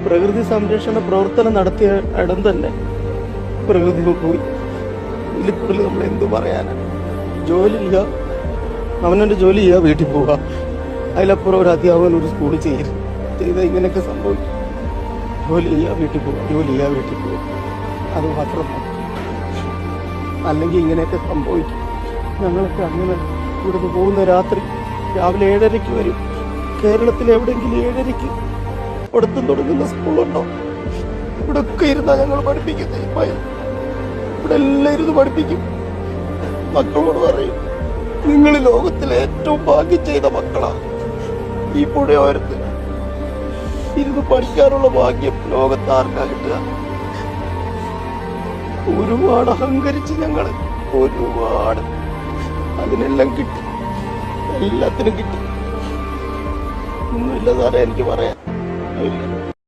പ്രകൃതി സംരക്ഷണ പ്രവർത്തനം നടത്തിയ ഇടം തന്നെ പ്രകൃതി പോയി. ഇതിൽ കൂടുതൽ നമ്മൾ എന്ത് പറയാനാ? ജോലി ചെയ്യുക, അവനവൻ്റെ ജോലി ചെയ്യുക, വീട്ടിൽ പോവുക. അതിലപ്പുറം ഒരു അധ്യാപകൻ ഒരു സ്കൂളിൽ ചെയ്താൽ ഇങ്ങനെയൊക്കെ സംഭവിക്കും. ജോലി ചെയ്യുക, വീട്ടിൽ പോവുക, ജോലി ചെയ്യുക, വീട്ടിൽ പോവുക. അത് മാത്രമാണ്. അല്ലെങ്കിൽ ഇങ്ങനെയൊക്കെ സംഭവിക്കും. ഞങ്ങളൊക്കെ അങ്ങനെ ഇവിടുന്ന് പോകുന്ന രാത്രി രാവിലെ 7:30 വരും. കേരളത്തിൽ എവിടെയെങ്കിലും 7:30 പഠിത്തം തുടങ്ങുന്ന സ്കൂളുണ്ടോ? ഇവിടെ ഒക്കെ ഇരുന്നാ ഞങ്ങൾ പഠിപ്പിക്കുന്നത്. ഇവിടെ എല്ലാം ഇരുന്ന് പഠിപ്പിക്കും. മക്കളോട് പറയും, നിങ്ങൾ ലോകത്തിലെ ഏറ്റവും ഭാഗ്യം ചെയ്ത മക്കളാണ്. ഈ പുഴയോരത്ത് ഇരുന്ന് പഠിക്കാനുള്ള ഭാഗ്യം ലോകത്ത് ആർക്കാ കിട്ടുക? ഒരുപാട് അഹങ്കരിച്ച് ഞങ്ങൾ ഒരുപാട്. അതിനെല്ലാം കിട്ടി, എല്ലാത്തിനും കിട്ടി. ഒന്നുമില്ല സാറേ എനിക്ക് പറയാൻ.